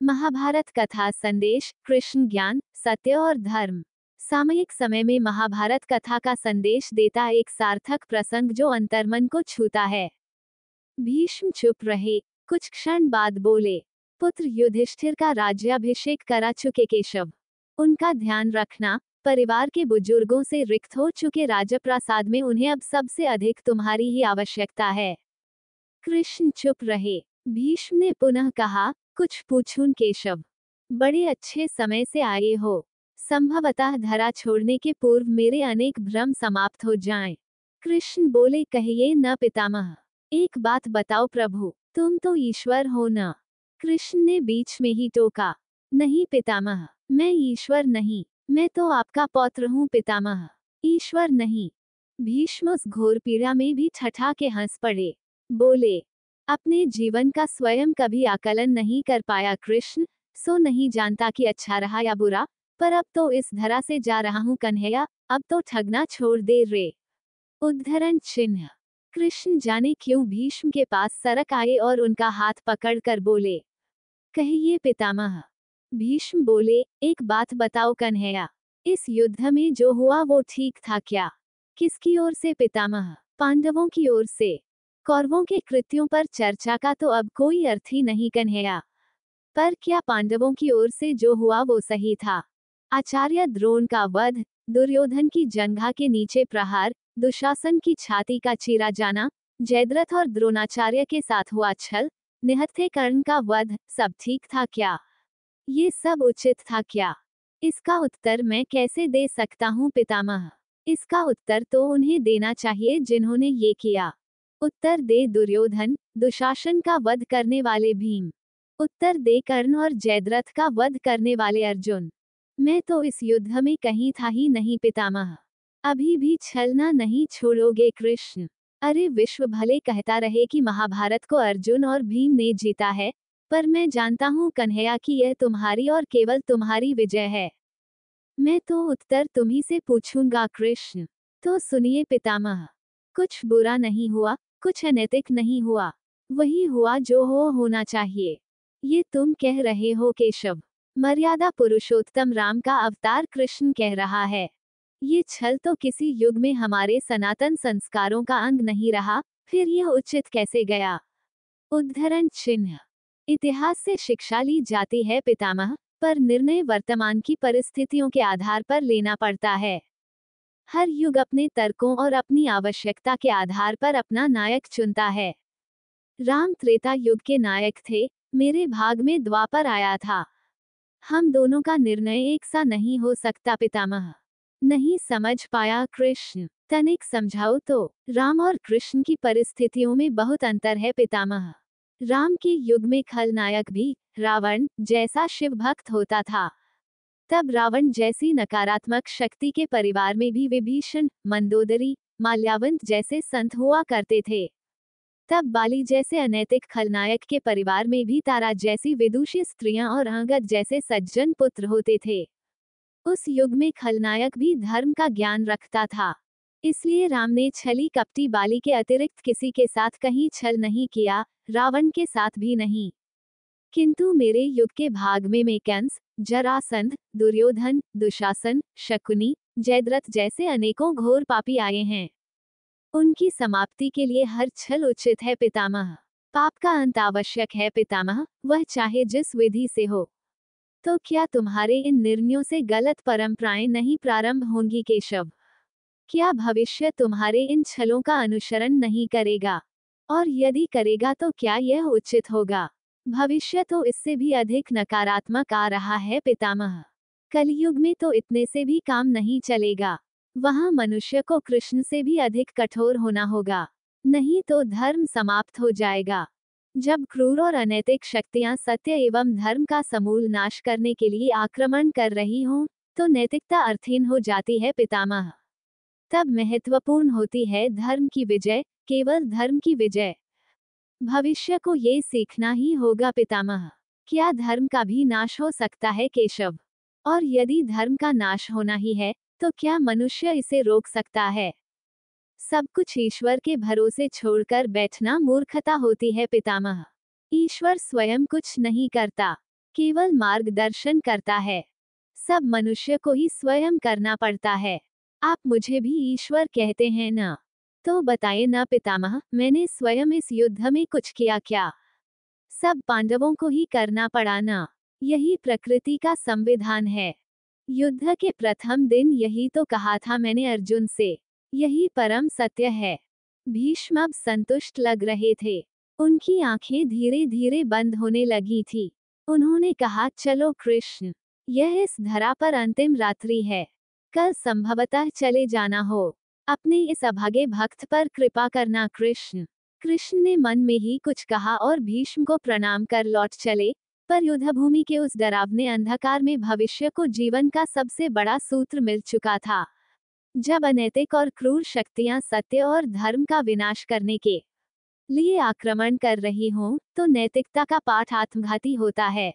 महाभारत कथा संदेश, कृष्ण ज्ञान, सत्य और धर्म। सामयिक समय में महाभारत कथा का संदेश देता एक सार्थक प्रसंग जो अंतर्मन को छूता है। भीष्म चुप रहे, कुछ क्षण बाद बोले, पुत्र युधिष्ठिर का राज्याभिषेक करा चुके केशव, उनका ध्यान रखना। परिवार के बुजुर्गों से रिक्त हो चुके राजप्रासाद में उन्हें अब सबसे अधिक तुम्हारी ही आवश्यकता है। कृष्ण चुप रहे। भीष्म ने पुनः कहा, कुछ पूछूं केशव? बड़े अच्छे समय से आए हो। संभवतः धरा छोड़ने के पूर्व मेरे अनेक भ्रम समाप्त हो जाएं। कृष्ण बोले, कहिए न पितामह। एक बात बताओ प्रभु, तुम तो ईश्वर हो न? कृष्ण ने बीच में ही टोका, नहीं पितामह, मैं ईश्वर नहीं, मैं तो आपका पौत्र हूँ पितामह, ईश्वर नहीं। भीष्म उस घोर पीड़ा में भी ठठा के हंस पड़े। बोले, अपने जीवन का स्वयं कभी आकलन नहीं कर पाया कृष्ण, सो नहीं जानता कि अच्छा रहा या बुरा, पर अब तो इस धरा से जा रहा हूँ कन्हैया, अब तो ठगना छोड़ दे रे। उद्धरण चिन्ह। कृष्ण जाने क्यों भीष्म के पास सरक आए और उनका हाथ पकड़कर बोले, कहिए पितामह। भीष्म बोले, एक बात बताओ कन्हैया, इस युद्ध में जो हुआ वो ठीक था क्या? किसकी ओर से पितामह? पांडवों की ओर से। कौरवों के कृत्यों पर चर्चा का तो अब कोई अर्थ ही नहीं कन्हैया। पर क्या पांडवों की ओर से जो हुआ वो सही था? आचार्य द्रोण का वध, दुर्योधन की जंघा के नीचे प्रहार, दुशासन की छाती का चीरा जाना, जयद्रथ और द्रोणाचार्य के साथ हुआ छल, निहत्थे कर्ण का वध, सब ठीक था क्या? ये सब उचित था क्या? इसका उत्तर मैं कैसे दे सकता हूँ पितामह? इसका उत्तर तो उन्हें देना चाहिए जिन्होंने ये किया। उत्तर दे दुर्योधन, दुशासन का वध करने वाले भीम। उत्तर दे कर्ण और जयद्रथ का वध करने वाले अर्जुन। मैं तो इस युद्ध में कहीं था ही नहीं पितामह। अभी भी छलना नहीं छोड़ोगे कृष्ण? अरे विश्व भले कहता रहे कि महाभारत को अर्जुन और भीम ने जीता है, पर मैं जानता हूँ कन्हैया कि यह तुम्हारी और केवल तुम्हारी विजय है। मैं तो उत्तर तुम्ही से पूछूंगा कृष्ण। तो सुनिए पितामह, कुछ बुरा नहीं हुआ, कुछ अनैतिक नहीं हुआ, वही हुआ जो होना चाहिए। ये तुम कह रहे हो केशव? मर्यादा पुरुषोत्तम राम का अवतार कृष्ण कह रहा है। ये छल तो किसी युग में हमारे सनातन संस्कारों का अंग नहीं रहा, फिर यह उचित कैसे गया? उद्धरण चिन्ह। इतिहास से शिक्षा ली जाती है पितामह, पर निर्णय वर्तमान की परिस्थितियों के आधार पर लेना पड़ता है। हर युग अपने तर्कों और अपनी आवश्यकता के आधार पर अपना नायक चुनता है। राम त्रेता युग के नायक थे, मेरे भाग में द्वापर आया था। हम दोनों का निर्णय एक सा नहीं हो सकता पितामह। नहीं समझ पाया कृष्ण? तनिक समझाओ तो। राम और कृष्ण की परिस्थितियों में बहुत अंतर है पितामह। राम के युग में खलनायक भी रावण जैसा शिव भक्त होता था। तब रावण जैसी नकारात्मक शक्ति के परिवार में भी विभीषण, मंदोदरी, माल्यावंत जैसे संत हुआ करते थे। तब बाली जैसे अनैतिक खलनायक के परिवार में भी तारा जैसी विदुषी स्त्रियां और अंगद जैसे सज्जन पुत्र होते थे। उस युग में खलनायक भी धर्म का ज्ञान रखता था। इसलिए राम ने छली कपटी बाली के अतिरिक्त किसी के साथ कहीं छल नहीं किया, रावण के साथ भी नहीं। किंतु मेरे युग के भाग में कंस, जरासंध, दुर्योधन, दुशासन, शकुनी, जयद्रथ जैसे अनेकों घोर पापी आए हैं। उनकी समाप्ति के लिए हर छल उचित है पितामह। पाप का अंत आवश्यक है पितामह, वह चाहे जिस विधि से हो। तो क्या तुम्हारे इन निर्णयों से गलत परंपराएं नहीं प्रारंभ होंगी केशव? क्या भविष्य तुम्हारे इन छलों का अनुसरण नहीं करेगा? और यदि करेगा तो क्या यह उचित होगा? भविष्य तो इससे भी अधिक नकारात्मक आ रहा है पितामह। कलयुग में तो इतने से भी काम नहीं चलेगा। वहां मनुष्य को कृष्ण से भी अधिक कठोर होना होगा, नहीं तो धर्म समाप्त हो जाएगा। जब क्रूर और अनैतिक शक्तियां सत्य एवं धर्म का समूल नाश करने के लिए आक्रमण कर रही हों, तो नैतिकता अर्थहीन हो जाती है पितामह। तब महत्वपूर्ण होती है धर्म की विजय, केवल धर्म की विजय। भविष्य को ये सीखना ही होगा पितामह। क्या धर्म का भी नाश हो सकता है केशव? और यदि धर्म का नाश होना ही है, तो क्या मनुष्य इसे रोक सकता है? सब कुछ ईश्वर के भरोसे छोड़कर बैठना मूर्खता होती है पितामह। ईश्वर स्वयं कुछ नहीं करता। केवल मार्गदर्शन करता है। सब मनुष्य को ही स्वयं करना पड़ता है। आप मुझे भी ईश्वर कहते हैं न? तो बताइए न पितामह, मैंने स्वयं इस युद्ध में कुछ किया क्या? सब पांडवों को ही करना पड़ा न? यही प्रकृति का संविधान है। युद्ध के प्रथम दिन यही तो कहा था मैंने अर्जुन से। यही परम सत्य है। भीष्म अब संतुष्ट लग रहे थे। उनकी आंखें धीरे धीरे बंद होने लगी थी। उन्होंने कहा, चलो कृष्ण, यह इस धरा पर अंतिम रात्रि है। कल संभवतः चले जाना हो। अपने इस अभागे भक्त पर कृपा करना कृष्ण। कृष्ण ने मन में ही कुछ कहा और भीष्म को प्रणाम कर लौट चले। पर युद्धभूमि के उस डरावने अंधकार में भविष्य को जीवन का सबसे बड़ा सूत्र मिल चुका था। जब अनैतिक और क्रूर शक्तियां सत्य और धर्म का विनाश करने के लिए आक्रमण कर रही हों, तो नैतिकता का पाठ आत्मघाती होता है।